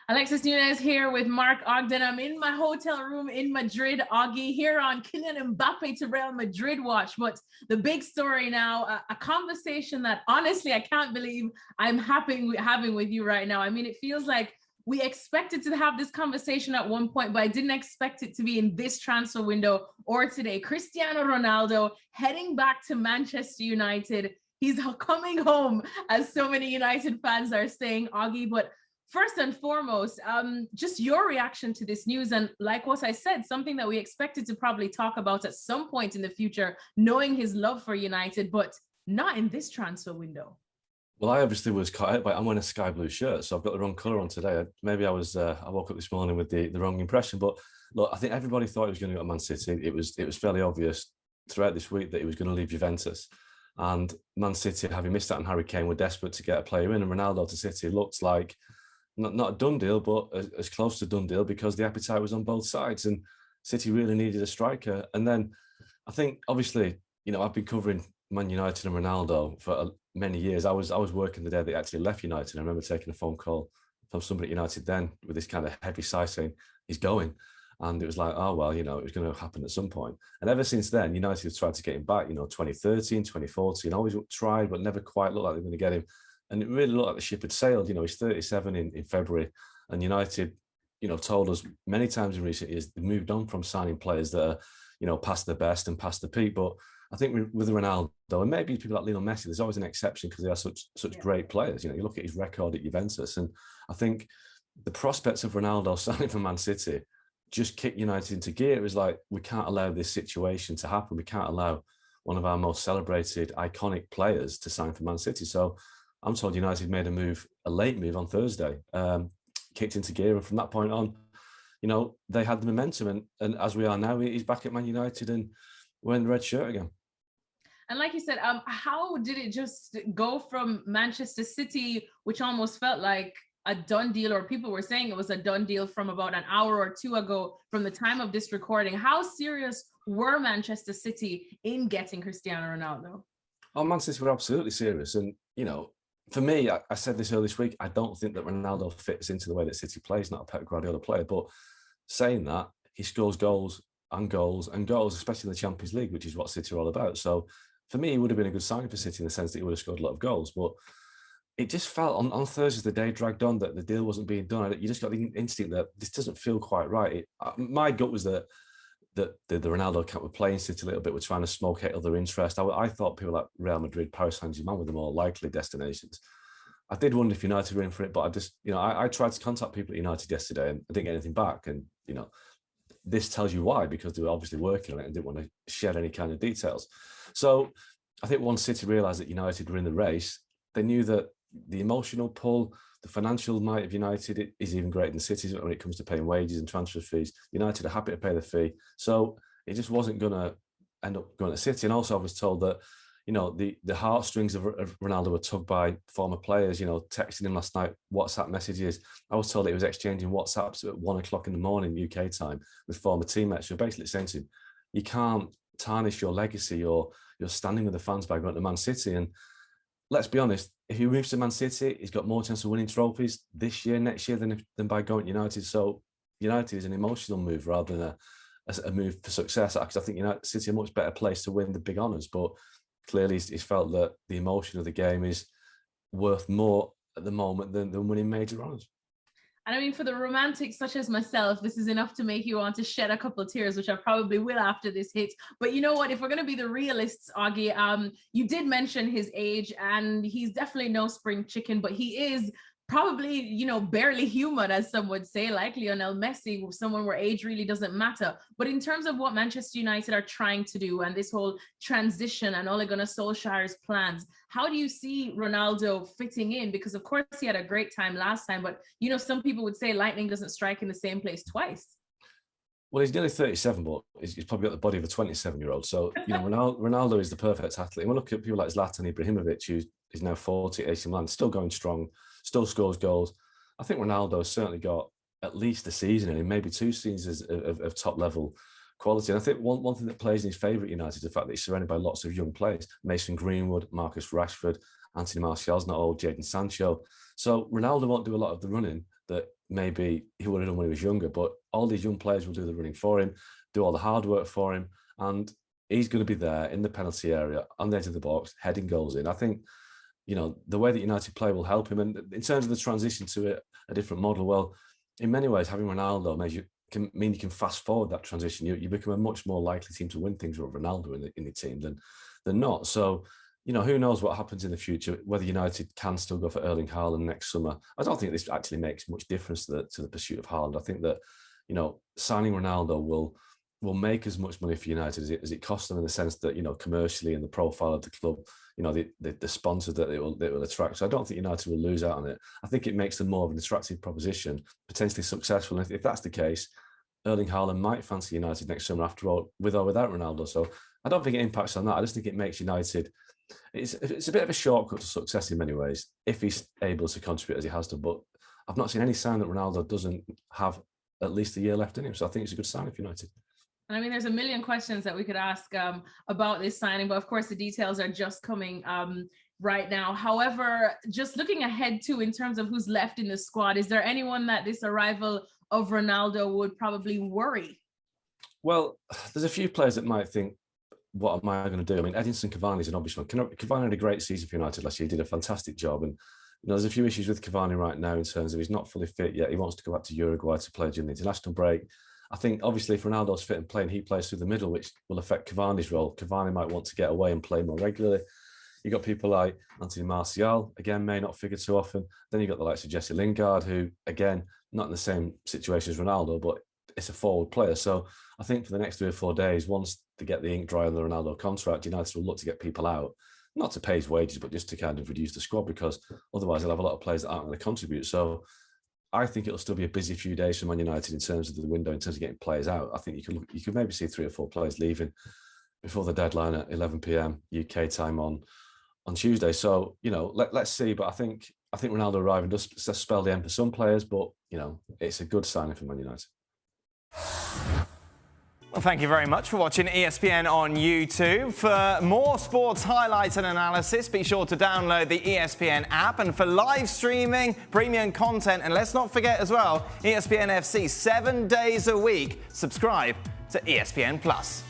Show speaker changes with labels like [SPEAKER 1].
[SPEAKER 1] Alexis Nunez here with Mark Ogden. I'm in my hotel room in Madrid, Augie, here on Kylian Mbappe to Real Madrid watch. But the big story now, a conversation that honestly I can't believe I'm having with you right now. I mean, it feels like we expected to have this conversation at one point, but I didn't expect it to be in this transfer window or today. Cristiano Ronaldo heading back to Manchester United. He's coming home, as so many United fans are saying, Augie. But first and foremost, just your reaction to this news. And like what I said, something that we expected to probably talk about at some point in the future, knowing his love for United, but not in this transfer window.
[SPEAKER 2] Well, I obviously was caught out by, I'm wearing a sky blue shirt, so I've got the wrong colour on today. Maybe I woke up this morning with the wrong impression. But look, I think everybody thought he was going to go to Man City. It was fairly obvious throughout this week that he was going to leave Juventus. And Man City, having missed out on Harry Kane, were desperate to get a player in. And Ronaldo to City looked like not a done deal, but as close to a done deal, because the appetite was on both sides. And City really needed a striker. And then I think, obviously, I've been covering Man United and Ronaldo for many years. I was working the day they actually left United. I remember taking a phone call from somebody at United then with this kind of heavy sigh saying, he's going. And it was like, oh, well, it was going to happen at some point. And ever since then, United have tried to get him back, 2013, 2014, always tried, but never quite looked like they were going to get him. And it really looked like the ship had sailed. He's 37 in February. And United, told us many times in recent years, they've moved on from signing players that are, past the best and past the peak. But I think with Ronaldo, and maybe people like Lionel Messi, there's always an exception because they are such great players. You look at his record at Juventus, and I think the prospects of Ronaldo signing for Man City just kicked United into gear. It was like, we can't allow this situation to happen. We can't allow one of our most celebrated, iconic players to sign for Man City. So I'm told United made a late move on Thursday, kicked into gear. And from that point on, they had the momentum. And as we are now, he's back at Man United and wearing the red shirt again.
[SPEAKER 1] And like you said, how did it just go from Manchester City, which almost felt like a done deal, or people were saying it was a done deal from about an hour or two ago from the time of this recording? How serious were Manchester City in getting Cristiano Ronaldo?
[SPEAKER 2] Oh, Man City were absolutely serious. And, for me, I said this earlier this week, I don't think that Ronaldo fits into the way that City plays, not a Pep Guardiola player. But saying that, he scores goals and goals and goals, especially in the Champions League, which is what City are all about. So for me, he would have been a good signing for City in the sense that he would have scored a lot of goals. But it just felt on Thursday, the day dragged on, that the deal wasn't being done. You just got the instinct that this doesn't feel quite right. My gut was that the Ronaldo camp were playing City a little bit, were trying to smoke out other interest. I thought people like Real Madrid, Paris Saint-Germain were the more likely destinations. I did wonder if United were in for it, but I just, I tried to contact people at United yesterday and I didn't get anything back. And, this tells you why, because they were obviously working on it and didn't want to share any kind of details. So I think once City realised that United were in the race, they knew that the emotional pull, the financial might of United is even greater than City's when it comes to paying wages and transfer fees. United are happy to pay the fee. So it just wasn't going to end up going to City. And also I was told that, the heartstrings of Ronaldo were tugged by former players, texting him last night, WhatsApp messages. I was told that he was exchanging WhatsApps at 1 o'clock in the morning, UK time, with former teammates. So basically saying to him, you can't tarnish your legacy or your standing with the fans by going to Man City. And let's be honest, if he moves to Man City, he's got more chance of winning trophies this year, next year, than by going to United. So United is an emotional move rather than a move for success. Because I think United City are a much better place to win the big honours. But clearly he's felt that the emotion of the game is worth more at the moment than winning major honours.
[SPEAKER 1] And I mean, for the romantics such as myself, this is enough to make you want to shed a couple of tears, which I probably will after this hit. But you know what? If we're going to be the realists, Augie, you did mention his age, and he's definitely no spring chicken, but he is probably, barely human, as some would say, like Lionel Messi, someone where age really doesn't matter. But in terms of what Manchester United are trying to do and this whole transition and Ole Gunnar Solskjaer's plans, how do you see Ronaldo fitting in? Because of course he had a great time last time, but some people would say lightning doesn't strike in the same place twice.
[SPEAKER 2] Well, he's nearly 37, but he's probably got the body of a 27-year-old. So, Ronaldo is the perfect athlete. And we look at people like Zlatan Ibrahimovic, who is now 40 at AC Milan, still going strong, still scores goals. I think Ronaldo has certainly got at least a season in him, maybe 2 seasons of top-level quality. And I think one thing that plays in his favour at United is the fact that he's surrounded by lots of young players. Mason Greenwood, Marcus Rashford, Anthony Martial's not old, Jadon Sancho. So Ronaldo won't do a lot of the running, that maybe he would have done when he was younger. But all these young players will do the running for him, do all the hard work for him, and he's going to be there in the penalty area, on the edge of the box, heading goals in. I think, the way that United play will help him. And in terms of the transition to a different model, well, in many ways, having Ronaldo can mean you can fast forward that transition. You become a much more likely team to win things with Ronaldo in the team than not. So, who knows what happens in the future, whether United can still go for Erling Haaland next summer. I don't think this actually makes much difference to the pursuit of Haaland. I think that, signing Ronaldo will make as much money for United as it costs them, in the sense that, commercially, and the profile of the club, the sponsors that it will attract. So I don't think United will lose out on it. I think it makes them more of an attractive proposition, potentially successful. And if that's the case, Erling Haaland might fancy United next summer, after all, with or without Ronaldo. So I don't think it impacts on that. I just think it makes United, it's a bit of a shortcut to success in many ways, if he's able to contribute as he has done. But I've not seen any sign that Ronaldo doesn't have at least a year left in him. So I think it's a good sign for United.
[SPEAKER 1] And I mean, there's a million questions that we could ask about this signing, but of course the details are just coming right now. However, just looking ahead to, in terms of who's left in the squad, is there anyone that this arrival of Ronaldo would probably worry? Well,
[SPEAKER 2] there's a few players that might think, what am I going to do? I mean, Edinson Cavani is an obvious one. Cavani had a great season for United last year. He did a fantastic job. And there's a few issues with Cavani right now, in terms of he's not fully fit yet. He wants to go back to Uruguay to play during the international break. I think, obviously, if Ronaldo's fit and playing, he plays through the middle, which will affect Cavani's role. Cavani might want to get away and play more regularly. You've got people like Anthony Martial, again, may not figure too often. Then you've got the likes of Jesse Lingard, who, again, not in the same situation as Ronaldo, but it's a forward player. So I think for the next 3 or 4 days, once they get the ink dry on the Ronaldo contract, United will look to get people out, not to pay his wages, but just to kind of reduce the squad, because otherwise they'll have a lot of players that aren't going to contribute. So I think it'll still be a busy few days for Man United in terms of the window, in terms of getting players out. I think you could maybe see 3 or 4 players leaving before the deadline at 11 p.m. UK time on Tuesday. So, let's see. But I think Ronaldo arriving does spell the end for some players, but, it's a good signing for Man United.
[SPEAKER 3] Well, thank you very much for watching ESPN on YouTube. For more sports highlights and analysis, be sure to download the ESPN app. And for live streaming, premium content, and let's not forget as well, ESPN FC 7 days a week. Subscribe to ESPN Plus.